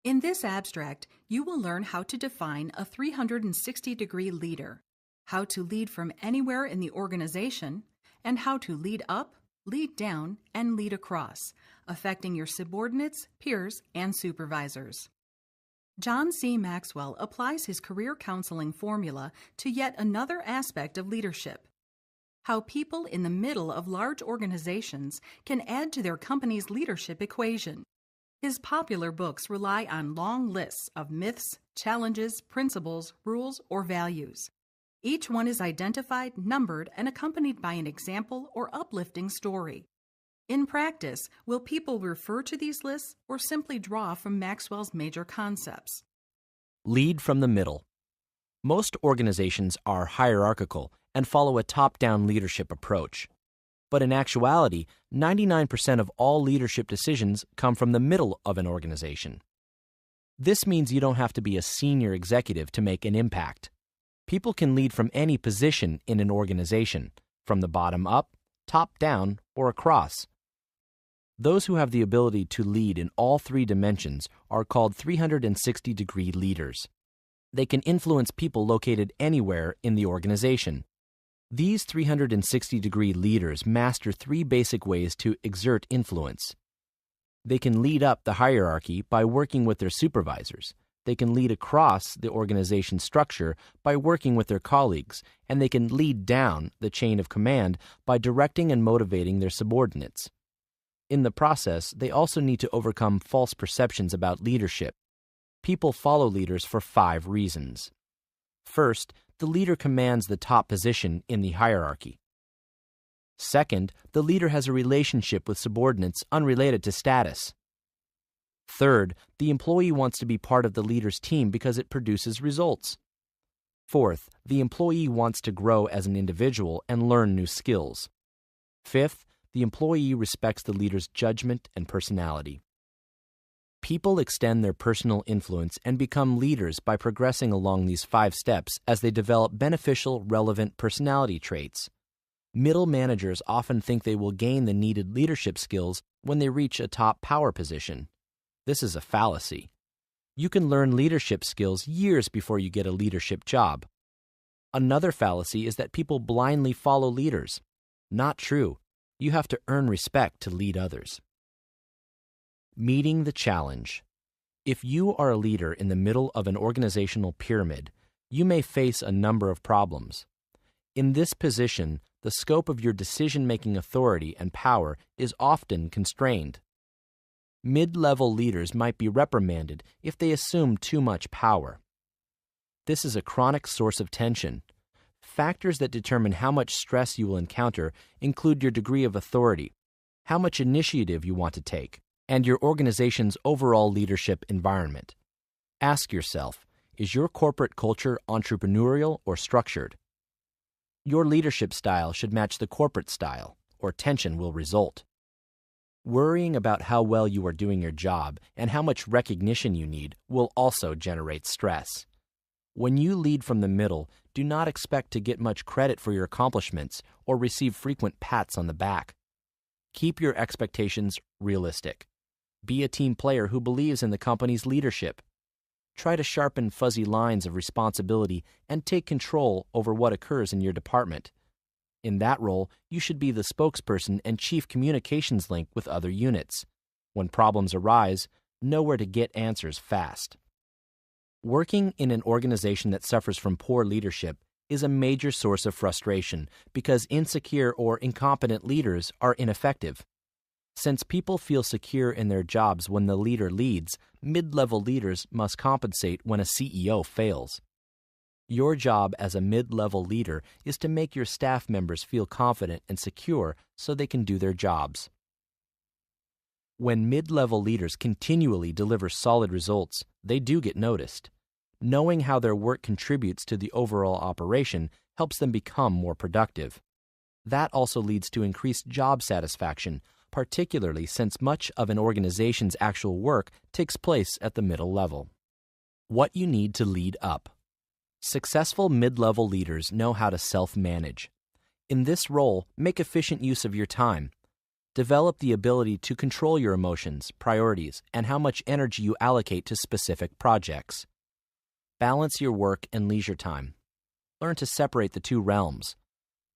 In this abstract, you will learn how to define a 360-degree leader, how to lead from anywhere in the organization, and how to lead up, lead down, and lead across, affecting your subordinates, peers, and supervisors. John C. Maxwell applies his career counseling formula to yet another aspect of leadership: how people in the middle of large organizations can add to their company's leadership equation. His popular books rely on long lists of myths, challenges, principles, rules, or values. Each one is identified, numbered, and accompanied by an example or uplifting story. In practice, will people refer to these lists or simply draw from Maxwell's major concepts? Lead from the middle. Most organizations are hierarchical and follow a top-down leadership approach. But in actuality, 99% of all leadership decisions come from the middle of an organization. This means you don't have to be a senior executive to make an impact. People can lead from any position in an organization, from the bottom up, top down, or across. Those who have the ability to lead in all three dimensions are called 360-degree leaders. They can influence people located anywhere in the organization. These 360-degree leaders master three basic ways to exert influence. They can lead up the hierarchy by working with their supervisors. They can lead across the organization structure by working with their colleagues, and they can lead down the chain of command by directing and motivating their subordinates. In the process, they also need to overcome false perceptions about leadership. People follow leaders for 5 reasons. First, the leader commands the top position in the hierarchy. Second, the leader has a relationship with subordinates unrelated to status. Third, the employee wants to be part of the leader's team because it produces results. Fourth, the employee wants to grow as an individual and learn new skills. Fifth, the employee respects the leader's judgment and personality. People extend their personal influence and become leaders by progressing along these 5 steps as they develop beneficial, relevant personality traits. Middle managers often think they will gain the needed leadership skills when they reach a top power position. This is a fallacy. You can learn leadership skills years before you get a leadership job. Another fallacy is that people blindly follow leaders. Not true. You have to earn respect to lead others. Meeting the challenge. If you are a leader in the middle of an organizational pyramid, you may face a number of problems. In this position, the scope of your decision-making authority and power is often constrained. Mid-level leaders might be reprimanded if they assume too much power. This is a chronic source of tension. Factors that determine how much stress you will encounter include your degree of authority, how much initiative you want to take, and your organization's overall leadership environment. Ask yourself, is your corporate culture entrepreneurial or structured? Your leadership style should match the corporate style, or tension will result. Worrying about how well you are doing your job and how much recognition you need will also generate stress. When you lead from the middle, do not expect to get much credit for your accomplishments or receive frequent pats on the back. Keep your expectations realistic. Be a team player who believes in the company's leadership. Try to sharpen fuzzy lines of responsibility and take control over what occurs in your department. In that role, you should be the spokesperson and chief communications link with other units. When problems arise, know where to get answers fast. Working in an organization that suffers from poor leadership is a major source of frustration because insecure or incompetent leaders are ineffective. Since people feel secure in their jobs when the leader leads, mid-level leaders must compensate when a CEO fails. Your job as a mid-level leader is to make your staff members feel confident and secure so they can do their jobs. When mid-level leaders continually deliver solid results, they do get noticed. Knowing how their work contributes to the overall operation helps them become more productive. That also leads to increased job satisfaction, particularly since much of an organization's actual work takes place at the middle level. What you need to lead up. Successful mid-level leaders know how to self-manage. In this role, make efficient use of your time. Develop the ability to control your emotions, priorities, and how much energy you allocate to specific projects. Balance your work and leisure time. Learn to separate the two realms.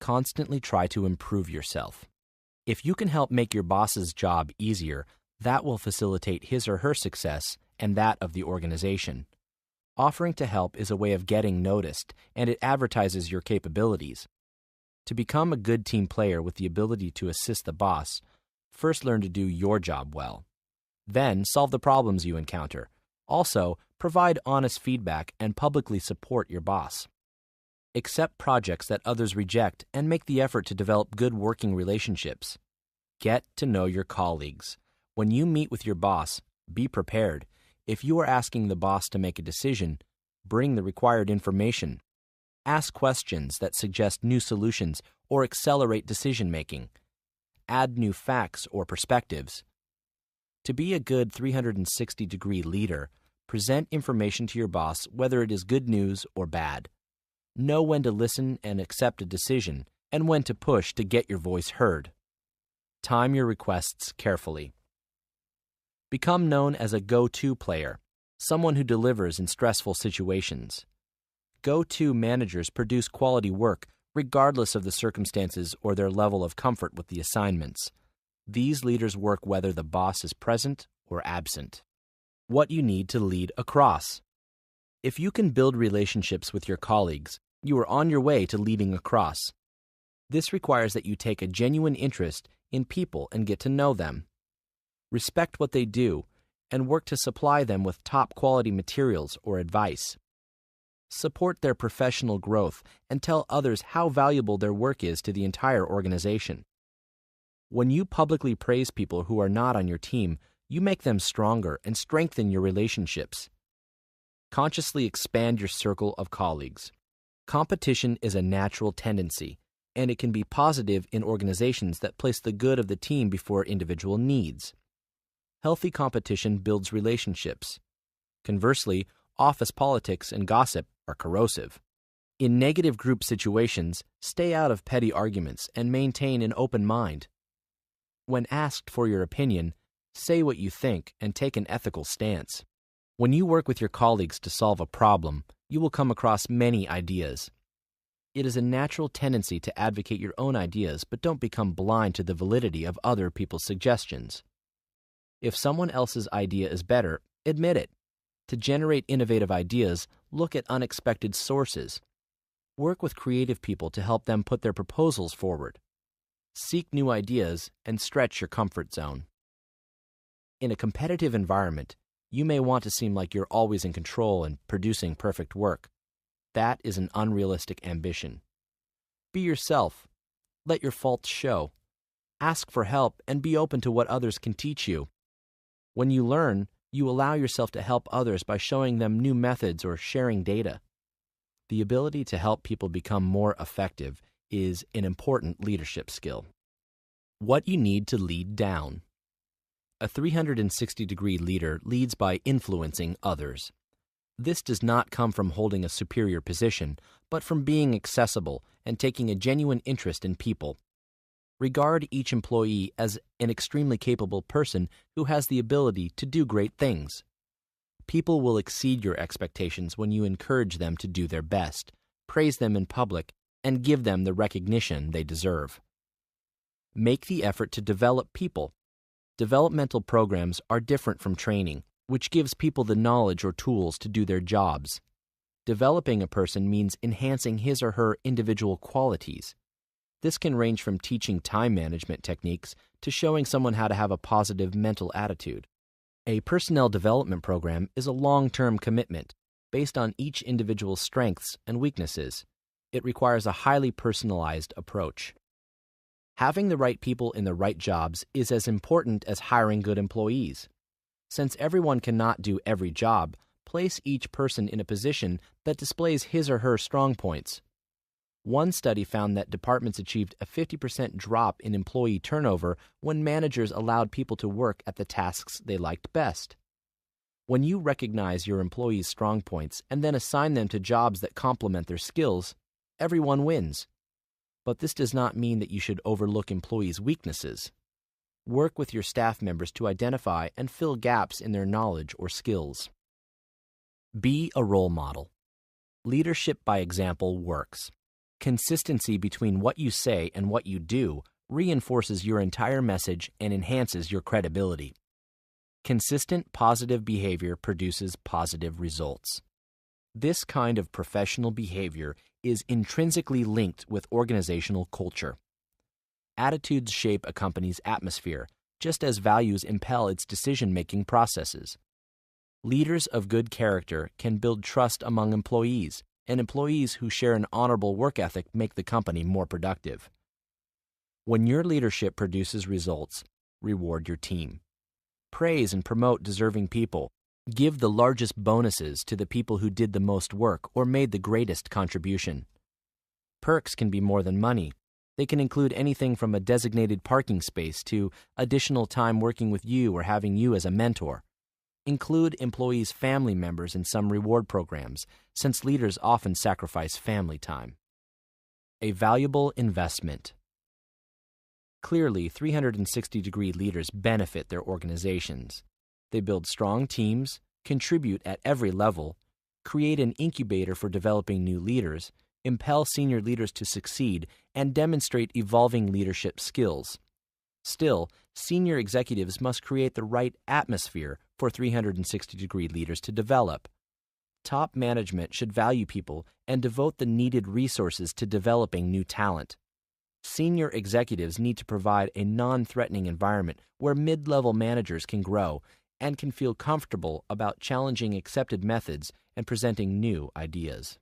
Constantly try to improve yourself. If you can help make your boss's job easier, that will facilitate his or her success and that of the organization. Offering to help is a way of getting noticed, and it advertises your capabilities. To become a good team player with the ability to assist the boss, first learn to do your job well. Then solve the problems you encounter. Also, provide honest feedback and publicly support your boss. Accept projects that others reject and make the effort to develop good working relationships. Get to know your colleagues. When you meet with your boss, be prepared. If you are asking the boss to make a decision, bring the required information. Ask questions that suggest new solutions or accelerate decision-making. Add new facts or perspectives. To be a good 360-degree leader, present information to your boss whether it is good news or bad. Know when to listen and accept a decision, and when to push to get your voice heard. Time your requests carefully. Become known as a go-to player, someone who delivers in stressful situations. Go-to managers produce quality work regardless of the circumstances or their level of comfort with the assignments. These leaders work whether the boss is present or absent. What you need to lead across. If you can build relationships with your colleagues, you are on your way to leading across. This requires that you take a genuine interest in people and get to know them. Respect what they do and work to supply them with top-quality materials or advice. Support their professional growth and tell others how valuable their work is to the entire organization. When you publicly praise people who are not on your team, you make them stronger and strengthen your relationships. Consciously expand your circle of colleagues. Competition is a natural tendency, and it can be positive in organizations that place the good of the team before individual needs. Healthy competition builds relationships. Conversely, office politics and gossip are corrosive. In negative group situations, stay out of petty arguments and maintain an open mind. When asked for your opinion, say what you think and take an ethical stance. When you work with your colleagues to solve a problem, you will come across many ideas. It is a natural tendency to advocate your own ideas, but don't become blind to the validity of other people's suggestions. If someone else's idea is better, admit it. To generate innovative ideas, look at unexpected sources. Work with creative people to help them put their proposals forward. Seek new ideas and stretch your comfort zone. In a competitive environment, you may want to seem like you're always in control and producing perfect work. That is an unrealistic ambition. Be yourself. Let your faults show. Ask for help and be open to what others can teach you. When you learn, you allow yourself to help others by showing them new methods or sharing data. The ability to help people become more effective is an important leadership skill. What you need to lead down. A 360-degree leader leads by influencing others. This does not come from holding a superior position, but from being accessible and taking a genuine interest in people. Regard each employee as an extremely capable person who has the ability to do great things. People will exceed your expectations when you encourage them to do their best, praise them in public, and give them the recognition they deserve. Make the effort to develop people. Developmental programs are different from training, which gives people the knowledge or tools to do their jobs. Developing a person means enhancing his or her individual qualities. This can range from teaching time management techniques to showing someone how to have a positive mental attitude. A personnel development program is a long-term commitment based on each individual's strengths and weaknesses. It requires a highly personalized approach. Having the right people in the right jobs is as important as hiring good employees. Since everyone cannot do every job, place each person in a position that displays his or her strong points. One study found that departments achieved a 50% drop in employee turnover when managers allowed people to work at the tasks they liked best. When you recognize your employees' strong points and then assign them to jobs that complement their skills, everyone wins. But this does not mean that you should overlook employees' weaknesses. Work with your staff members to identify and fill gaps in their knowledge or skills. Be a role model. Leadership by example works. Consistency between what you say and what you do reinforces your entire message and enhances your credibility. Consistent positive behavior produces positive results. This kind of professional behavior is intrinsically linked with organizational culture. Attitudes shape a company's atmosphere, just as values impel its decision-making processes. Leaders of good character can build trust among employees, and employees who share an honorable work ethic make the company more productive. When your leadership produces results, reward your team. Praise and promote deserving people. Give the largest bonuses to the people who did the most work or made the greatest contribution. Perks can be more than money. They can include anything from a designated parking space to additional time working with you or having you as a mentor. Include employees' family members in some reward programs, since leaders often sacrifice family time. A valuable investment. Clearly, 360-degree leaders benefit their organizations. They build strong teams, contribute at every level, create an incubator for developing new leaders, impel senior leaders to succeed, and demonstrate evolving leadership skills. Still, senior executives must create the right atmosphere for 360-degree leaders to develop. Top management should value people and devote the needed resources to developing new talent. Senior executives need to provide a non-threatening environment where mid-level managers can grow and can feel comfortable about challenging accepted methods and presenting new ideas.